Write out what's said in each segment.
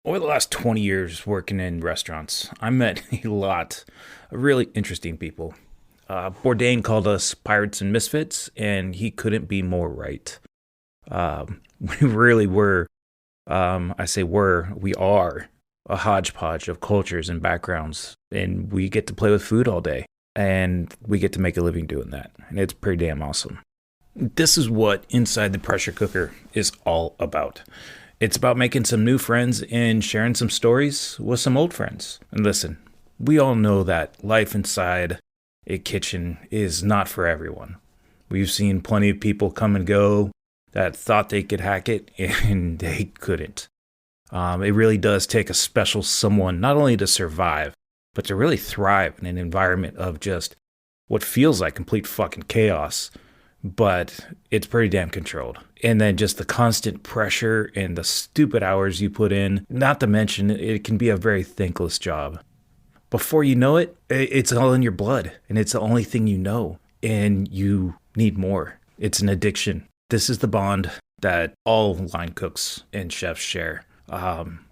Over the last 20 years working in restaurants, I met a lot of really interesting people. Bourdain called us pirates and misfits, and he couldn't be more right. We really were, I say were, we are a hodgepodge of cultures and backgrounds, and we get to play with food all day, and we get to make a living doing that, and it's pretty damn awesome. This is what Inside the Pressure Cooker is all about. It's about making some new friends and sharing some stories with some old friends. And listen, we all know that life inside a kitchen is not for everyone. We've seen plenty of people come and go that thought they could hack it and they couldn't. It really does take a special someone not only to survive, but to really thrive in an environment of just what feels like complete fucking chaos, but it's pretty damn controlled. And then just the constant pressure and the stupid hours you put in, not to mention it can be a very thankless job. Before you know it, it's all in your blood and it's the only thing you know. And you need more. It's an addiction. This is the bond that all line cooks and chefs share.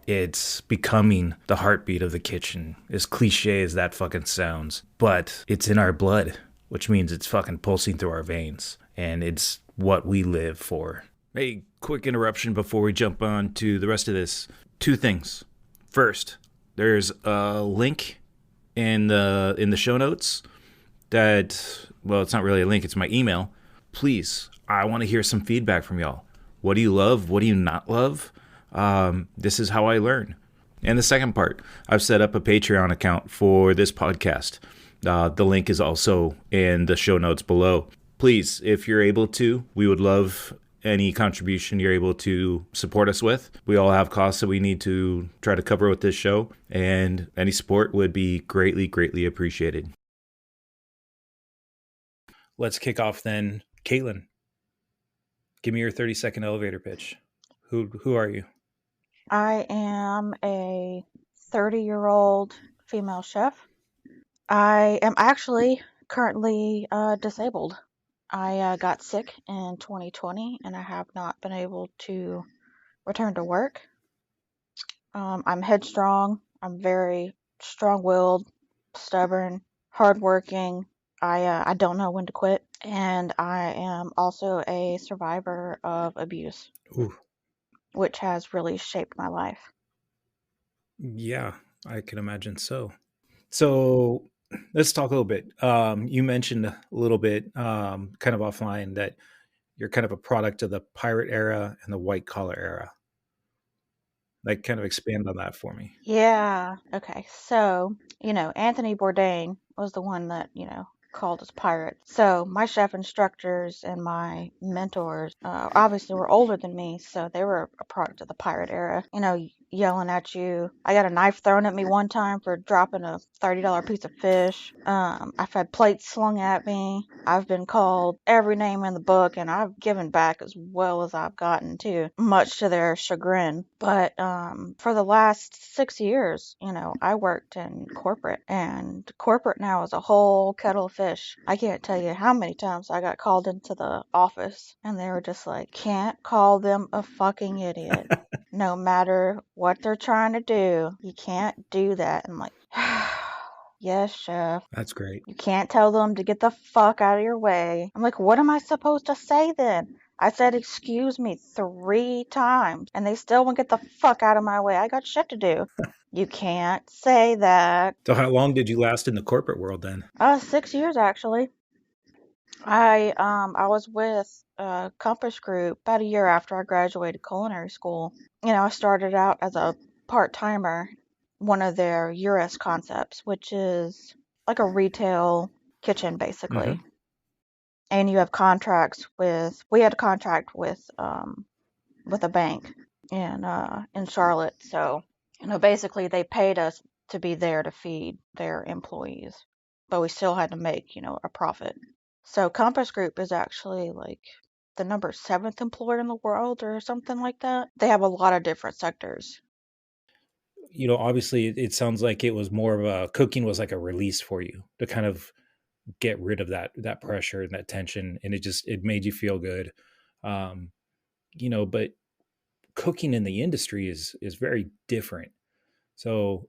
It's becoming the heartbeat of the kitchen, as cliche as that fucking sounds. But it's in our blood, which means it's fucking pulsing through our veins. And it's what we live for. Hey, quick interruption before we jump on to the rest of this. Two things. First, there's a link in the show notes that, well, it's not really a link, it's my email. Please, I want to hear some feedback from y'all. What do you love? What do you not love? This is how I learn. And the second part, I've set up a Patreon account for this podcast. The link is also in the show notes below. Please, if you're able to, we would love any contribution you're able to support us with. We all have costs that we need to try to cover with this show, and any support would be greatly, greatly appreciated. Let's kick off then. Kaitlynn, give me your 30-second elevator pitch. Who are you? I am a 30-year-old female chef. I am actually currently disabled. I got sick in 2020 and I have not been able to return to work. I'm headstrong. I'm very strong-willed, stubborn, hardworking. I don't know when to quit, and I am also a survivor of abuse, Ooh, which has really shaped my life. yeah, I can imagine so. So let's talk a little bit. You mentioned a little bit, kind of offline, that you're kind of a product of the pirate era and the white collar era. Like, kind of expand on that for me. Yeah. Okay. So, Anthony Bourdain was the one that, called us pirates. So, my chef instructors and my mentors obviously were older than me. So, they were a product of the pirate era, yelling at you. I got a knife thrown at me one time for dropping a $30 piece of fish. I've had plates slung at me. I've been called every name in the book, and I've given back as well as I've gotten too, much to their chagrin. But for the last 6 years, I worked in corporate, and corporate now is a whole kettle of fish. I can't tell you how many times I got called into the office, and they were just like, "Can't call them a fucking idiot. No matter what they're trying to do, you can't do that." I'm like, yes, chef. That's great. You can't tell them to get the fuck out of your way. I'm like, what am I supposed to say then? I said, excuse me 3 times, and they still won't get the fuck out of my way. I got shit to do. You can't say that. So how long did you last in the corporate world then? 6 years actually. I was with Compass Group about a year after I graduated culinary school. I started out as a part timer, one of their US concepts, which is like a retail kitchen basically. Hmm. And you have contracts with we had a contract with a bank in Charlotte. So, basically they paid us to be there to feed their employees, but we still had to make, a profit. So Compass Group is actually like the number seventh employer in the world or something like that. They have a lot of different sectors. Obviously, it sounds like it was more of a cooking was like a release for you to kind of get rid of that pressure and that tension, and it made you feel good. But cooking in the industry is very different. So,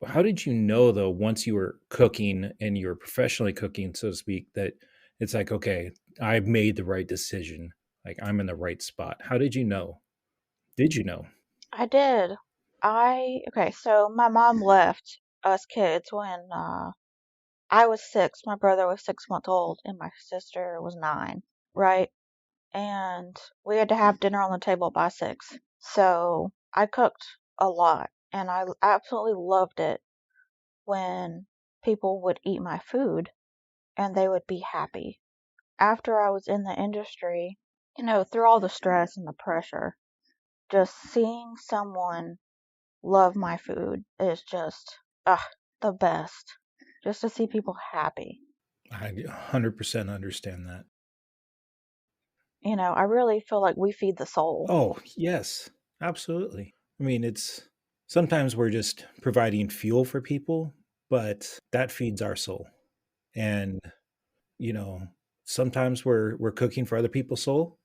how did you know though once you were cooking and you were professionally cooking, so to speak, that it's like, okay, I made the right decision. Like I'm in the right spot. How did you know? Did you know? I did. Okay, so my mom left us kids when I was 6, my brother was 6 months old, and my sister was 9, right? And we had to have dinner on the table by 6. So I cooked a lot, and I absolutely loved it when people would eat my food and they would be happy. After I was in the industry, through all the stress and the pressure, just seeing someone love my food is just the best. Just to see people happy. I 100% understand that. I really feel like we feed the soul. Oh, yes, absolutely. I mean, it's sometimes we're just providing fuel for people, but that feeds our soul. And, you know, sometimes we're cooking for other people's soul.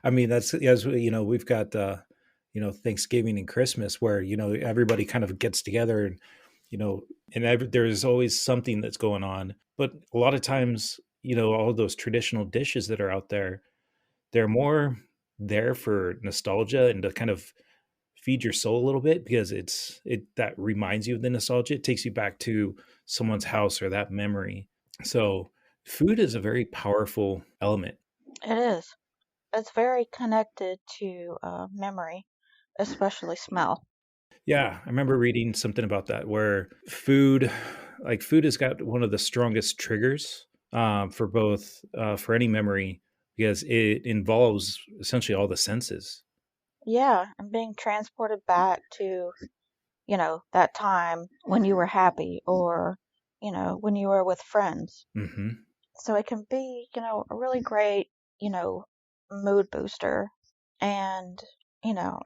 I mean, that's as we've got Thanksgiving and Christmas where, everybody kind of gets together and, there's always something that's going on. But a lot of times, all those traditional dishes that are out there, they're more there for nostalgia and to kind of feed your soul a little bit because it that reminds you of the nostalgia. It takes you back to someone's house or that memory. So food is a very powerful element. It is. It's very connected to memory, especially smell. Yeah, I remember reading something about that where food has got one of the strongest triggers for both for any memory because it involves essentially all the senses. Yeah, and being transported back to, that time when you were happy or, when you were with friends. Hmm. So it can be, a really great, you know, mood booster. And,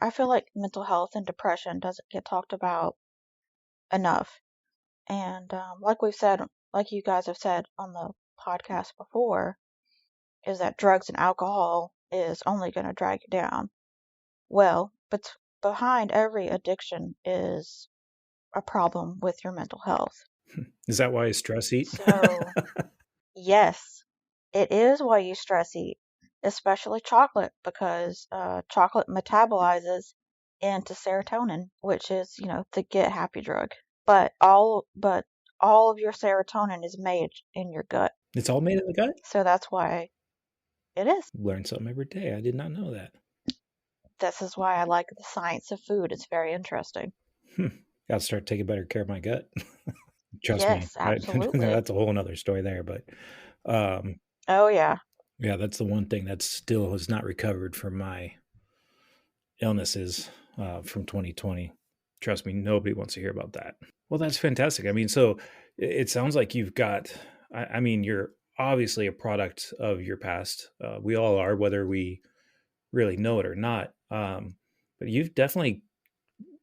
I feel like mental health and depression doesn't get talked about enough. And like you guys have said on the podcast before, is that drugs and alcohol is only going to drag you down. Well, but behind every addiction is a problem with your mental health. Is that why I stress eat? So, yes, it is why you stress eat, especially chocolate, because chocolate metabolizes into serotonin, which is, the get happy drug. But all of your serotonin is made in your gut. It's all made in the gut? So that's why it is. Learn something every day. I did not know that. This is why I like the science of food. It's very interesting. Hmm. Got to start taking better care of my gut. Trust me. Yes, absolutely. That's a whole nother story there. But um, Oh yeah. yeah, that's the one thing that still has not recovered from my illnesses from 2020. Trust me, nobody wants to hear about that. Well, that's fantastic. I mean, so it sounds like you've got, I mean, you're obviously a product of your past. We all are, whether we really know it or not. But you've definitely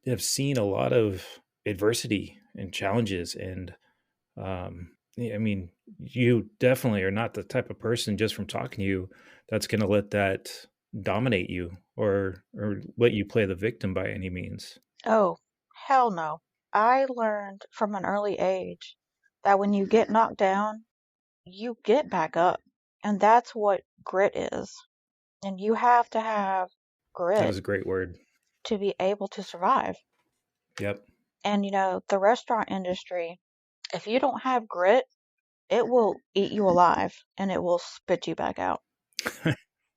have seen a lot of adversity and challenges. And I mean, you definitely are not the type of person just from talking to you that's going to let that dominate you or let you play the victim by any means. Oh, hell no. I learned from an early age that when you get knocked down, you get back up. And that's what grit is. And you have to have That grit was a great word. to be able to survive. Yep. And the restaurant industry, if you don't have grit, it will eat you alive and it will spit you back out.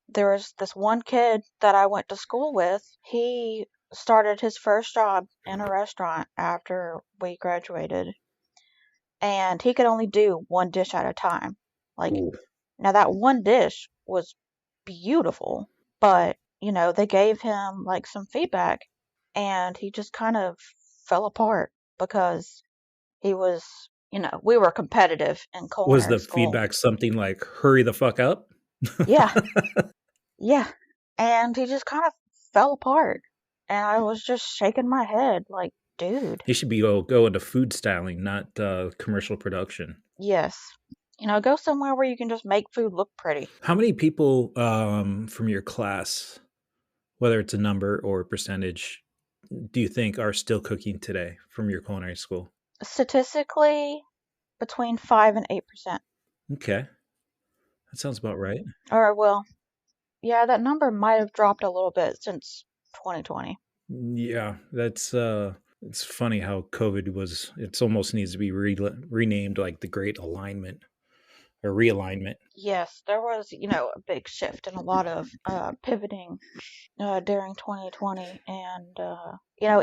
There was this one kid that I went to school with. He started his first job in a restaurant after we graduated, and he could only do one dish at a time. Like, Ooh. now that one dish was beautiful, but, they gave him like some feedback and he just kind of fell apart because he was, we were competitive in Was culinary the school. feedback something like "hurry the fuck up"? Yeah, yeah. And he just kind of fell apart. And I was just shaking my head like, dude, You should be go into food styling, not commercial production. yes. Go somewhere where you can just make food look pretty. How many people from your class whether it's a number or a percentage, do you think are still cooking today from your culinary school? Statistically, between 5 and 8%. Okay, that sounds about right. Or, well, yeah, that number might have dropped a little bit since 2020. Yeah, that's it's funny how COVID was. It's almost needs to be renamed like the Great Alignment or Realignment. Yes, there was, a big shift and a lot of pivoting during 2020. And,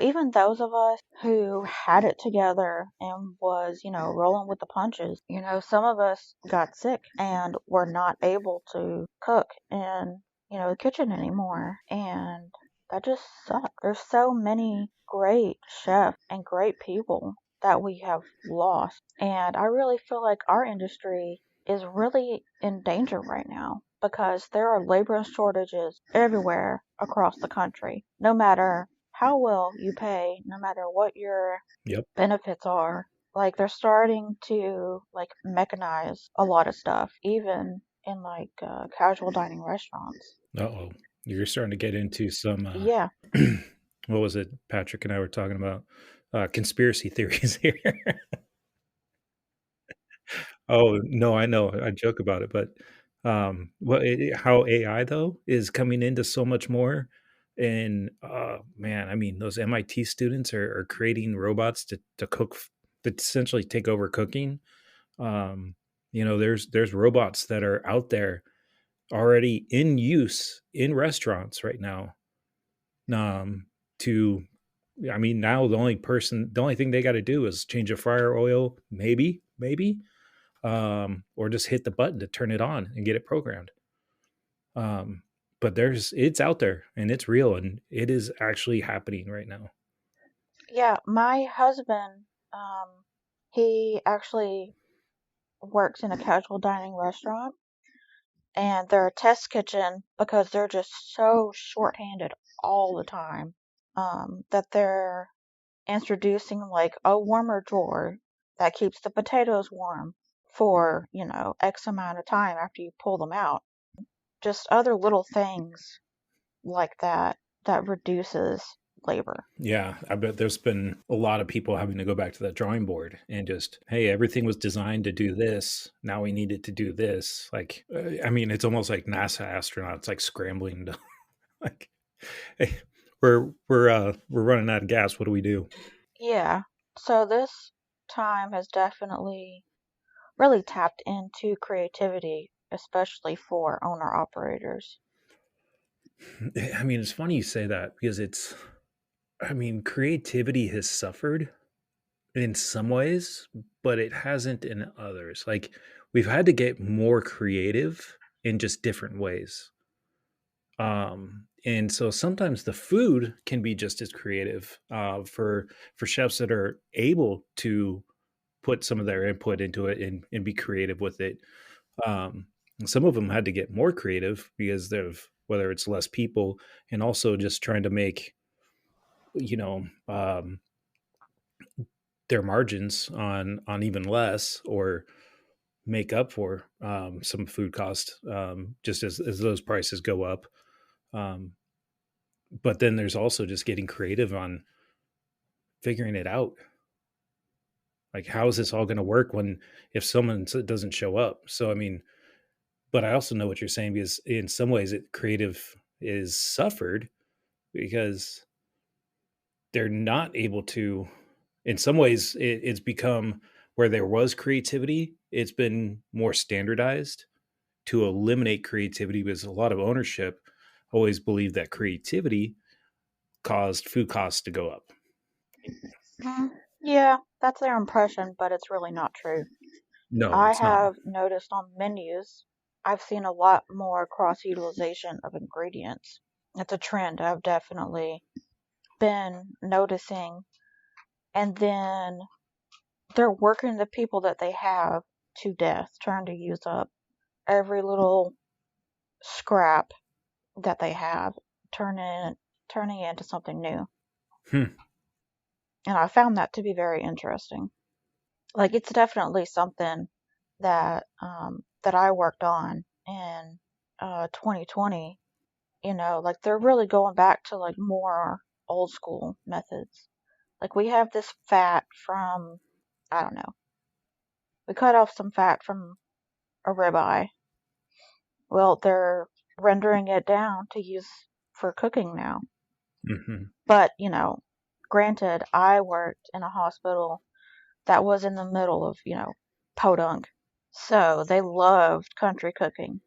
even those of us who had it together and was, rolling with the punches, some of us got sick and were not able to cook in, the kitchen anymore. And that just sucked. There's so many great chefs and great people that we have lost. And I really feel like our industry is really in danger right now because there are labor shortages everywhere across the country. No matter how well you pay, no matter what your Yep. benefits are, like they're starting to like mechanize a lot of stuff, even in like casual dining restaurants. Uh-oh. You're starting to get into some Yeah, what was it Patrick and I were talking about? Conspiracy theories here. Oh, no, I know. I joke about it, but how AI though is coming into so much more, and man, I mean, those MIT students are creating robots to cook, that essentially take over cooking. Um, there's robots that are out there already in use in restaurants right now. Um, to I mean, now the only thing they got to do is change a fryer oil, maybe, or just hit the button to turn it on and get it programmed. Um, but it's out there and it's real and it is actually happening right now. yeah. My husband, he actually works in a casual dining restaurant, and they're a test kitchen because they're just so shorthanded all the time, that they're introducing like a warmer drawer that keeps the potatoes warm for, X amount of time after you pull them out. Just other little things like that that reduces labor. Yeah, I bet there's been a lot of people having to go back to that drawing board and just, hey, everything was designed to do this. Now we need it to do this. Like, I mean, it's almost like NASA astronauts like scrambling to like, hey, we're running out of gas. What do we do? Yeah. So this time has definitely really tapped into creativity, especially for owner operators. I mean, it's funny you say that because I mean, creativity has suffered in some ways, but it hasn't in others. Like, we've had to get more creative in just different ways. And so sometimes the food can be just as creative for chefs that are able to put some of their input into it and be creative with it. Um, some of them had to get more creative because they've whether it's less people and also just trying to make you know their margins on even less or make up for some food cost just as those prices go up. Um, but then there's also just getting creative on figuring it out. Like, how is this all going to work when if someone doesn't show up? So, I mean, but I also know what you're saying because in some ways, it creative is suffered because they're not able to. In some ways, it's become where there was creativity. It's been more standardized to eliminate creativity because a lot of ownership always believed that creativity caused food costs to go up. Mm, yeah, that's their impression, but it's really not true. No, I it's not. have noticed on menus, I've seen a lot more cross utilization of ingredients. It's a trend I've definitely been noticing. And then they're working the people that they have to death, trying to use up every little scrap that they have, turning it into something new. Hmm. And I found that to be very interesting. Like it's definitely something that that I worked on in 2020, Like they're really going back to like more old school methods. Like we have this fat from, I don't know, we cut off some fat from a ribeye. Well, they're rendering it down to use for cooking now. Hmm. But, granted, I worked in a hospital that was in the middle of, podunk. So they loved country cooking,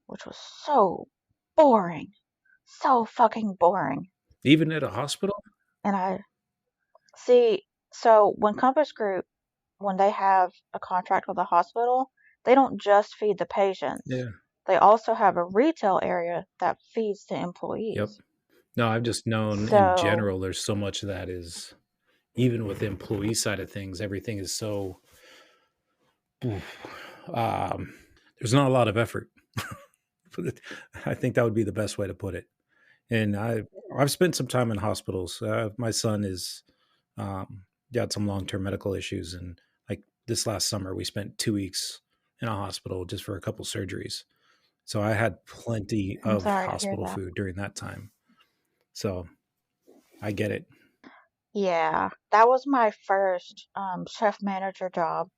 which was so boring. So fucking boring. Even at a hospital? And I see, so when Compass Group, when they have a contract with a hospital, they don't just feed the patients. Yeah. They also have a retail area that feeds the Yep. employees. No, I've just known in So, general there's so much that is, even with the employee side of things, everything is so um, there's not a lot of effort. I think that would be the best way to put it. And I've spent some time in hospitals. My son is got some long term medical issues, and like this last summer, we spent 2 weeks in a hospital just for a couple surgeries. So I had plenty I'm of sorry to hear hospital that. food during that time. So I get it. Yeah, that was my first chef manager job,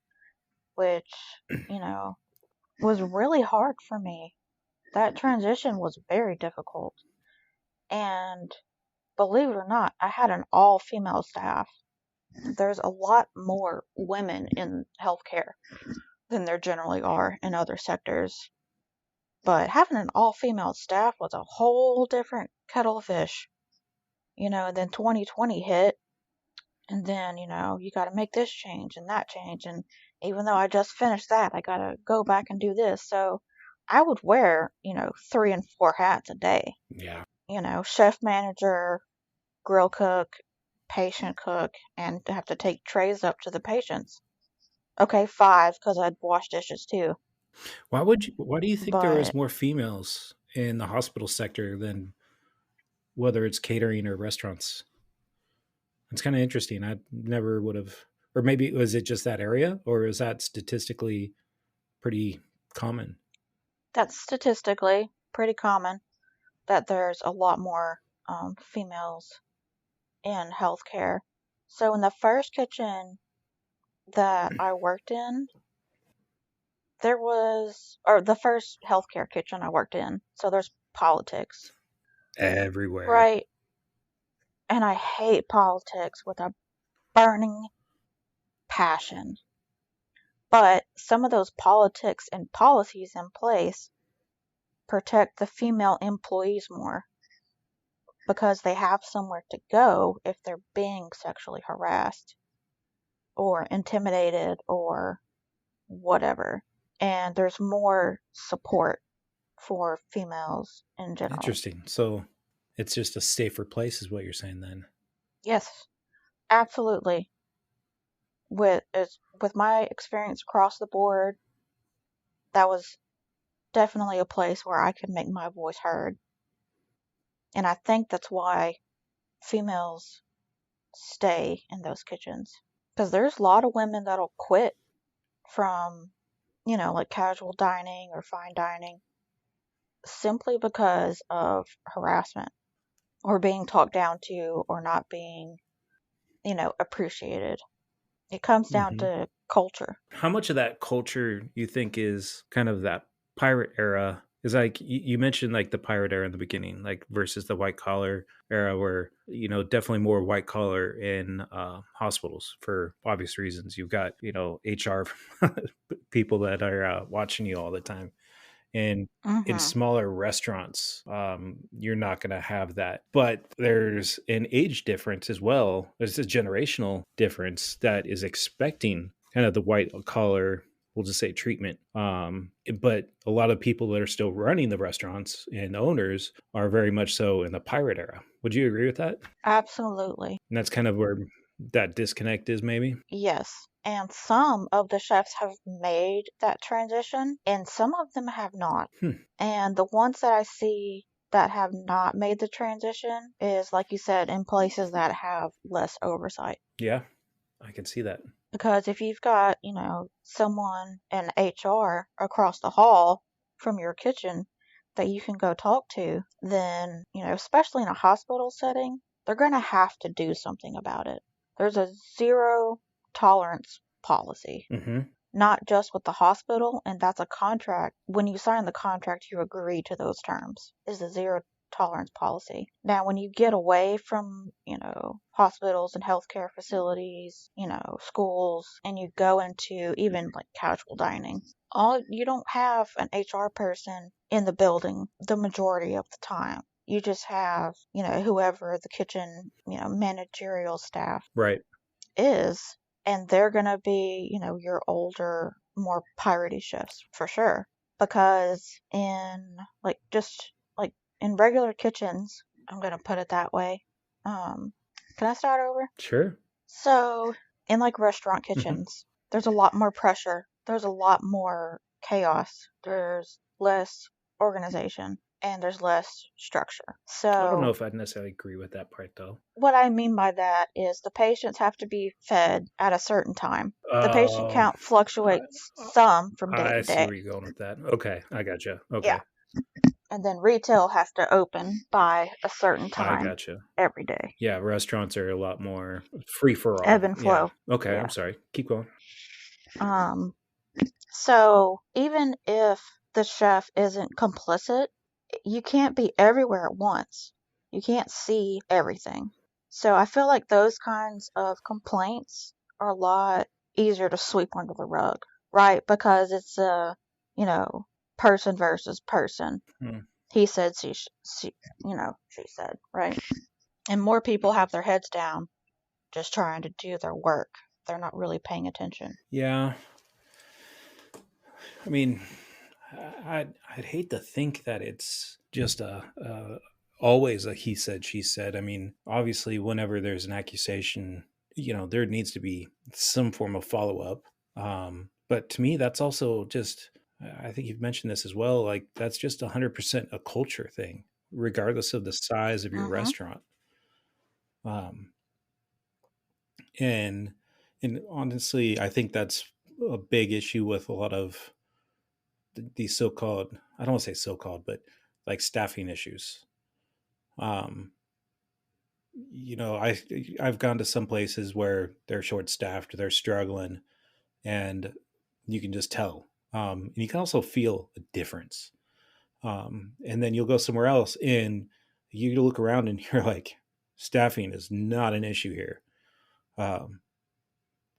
which, you know, was really hard for me. That transition was very difficult. And believe it or not, I had an all female staff. There's a lot more women in healthcare than there generally are in other sectors. But having an all female staff was a whole different kettle of fish. And then 2020 hit, and then, you got to make this change and that change. And even though I just finished that, I got to go back and do this. So I would wear, 3 and 4 hats a day. Yeah. Chef manager, grill cook, patient cook, and to have to take trays up to the patients. Okay, 5 because I'd wash dishes too. Why do you think there is But more females in the hospital sector than whether it's catering or restaurants? It's kind of interesting. I never would have, or maybe was it just that area, or is that statistically pretty common? that's statistically pretty common that there's a lot more females in healthcare. So in the first kitchen that I worked in, there was, or the first healthcare kitchen I worked in, so there's politics, Everywhere. right? And I hate politics with a burning passion. But some of those politics and policies in place protect the female employees more because they have somewhere to go if they're being sexually harassed or intimidated or whatever. And there's more support for females in general. Interesting. So it's just a safer place, is what you're saying then. Yes, absolutely. With my experience across the board, that was definitely a place where I could make my voice heard. And I think that's why females stay in those kitchens. Because there's a lot of women that'll quit from, like casual dining or fine dining simply because of harassment or being talked down to or not being, appreciated. It comes down Hmm. to culture. How much of that culture you think is kind of that pirate era? Is like you mentioned like the pirate era in the beginning, like versus the white collar era, where definitely more white collar in hospitals for obvious reasons. You've got HR people that are watching you all the time, and in Hmm. smaller restaurants, you're not going to have that. But there's an age difference as well. There's a generational difference that is expecting kind of the white collar, we'll just say, treatment. But a lot of people that are still running the restaurants and owners are very much so in the pirate era. Would you agree with that? Absolutely. And that's kind of where that disconnect is, maybe. Yes. And some of the chefs have made that transition, and some of them have not. Hmm. And the ones that I see that have not made the transition is, like you said, in places that have less oversight. Yeah, I can see that. Because if you've got, someone in HR across the hall from your kitchen, that you can go talk to, then, especially in a hospital setting, they're going to have to do something about it. There's a zero tolerance policy, Mm-hmm. not just with the hospital, and that's a contract. When you sign the contract, you agree to those terms, is the zero tolerance policy. Now, when you get away from, hospitals and healthcare facilities, schools, and you go into even like casual dining, you don't have an HR person in the building the majority of the time. You just have, whoever the kitchen, managerial staff Right. is, and they're going to be, your older, more piratey chefs for sure. Because in in regular kitchens, I'm going to put it that way. Can I start over? Sure. So, in like restaurant Mm-hmm. kitchens, there's a lot more pressure. There's a lot more chaos. There's less organization and there's less structure. I don't know So, if I'd necessarily agree with that part, though. what I mean by that is the patients have to be fed at a certain time. The patient Oh, count I, fluctuates some from day I to see day. where you're going with that. Okay, I gotcha. Yeah. Okay, And then retail has to open by a certain I time gotcha. every day. Yeah, restaurants are a lot more free for Ebb all. and Yeah. flow. Okay, I'm Yeah. sorry. Keep going. Um, so even if the chef isn't complicit, you can't be everywhere at once. You can't see everything. So I feel like those kinds of complaints are a lot easier to sweep under the rug, right? Because it's you know, person versus person. Hmm. He said, she said, right? And more people have their heads down just trying to do their work. They're not really paying attention. Yeah, I mean, I'd hate to think that it's just always a he said she said. I mean, obviously, whenever there's an accusation, there needs to be some form of follow up. But to me, that's also just. I think you've mentioned this as well. Like that's just 100% a culture thing, regardless of the size of your Mm-hmm. restaurant. Um, and and honestly, I think that's a big issue with a lot of these so-called, I don't want to say so-called, but like staffing issues. um you know i I've gone to some places where they're short staffed, they're struggling, and you can just tell. And you can also feel a difference. And then you'll go somewhere else and you look around and you're like, staffing is not an issue here. um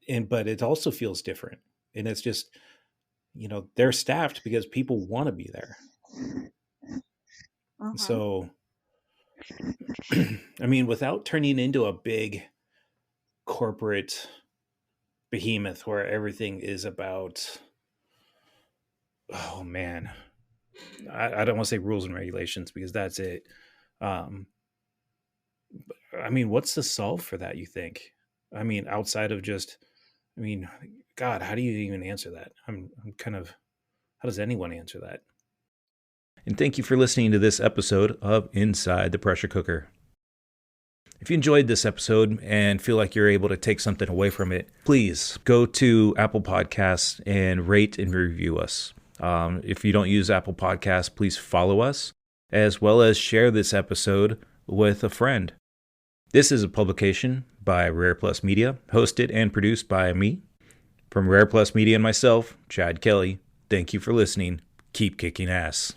and but it also feels different, and it's just, they're staffed because people want to be there. Mm-hmm. So I mean, without turning into a big corporate behemoth where everything is about, oh man, I don't want to say rules and regulations because that's it. Um, I mean, what's the solve for that, you think? I mean, outside of just, I mean, God, how do you even answer that? I'm kind of, how does anyone answer that? And thank you for listening to this episode of Inside the Pressure Cooker. If you enjoyed this episode and feel like you're able to take something away from it, please go to Apple Podcasts and rate and review us. If you don't use Apple Podcasts, please follow us, as well as share this episode with a friend. This is a publication by Rare Plus Media, hosted and produced by me. From Rare Plus Media and myself, Chad Kelly, thank you for listening. Keep kicking ass.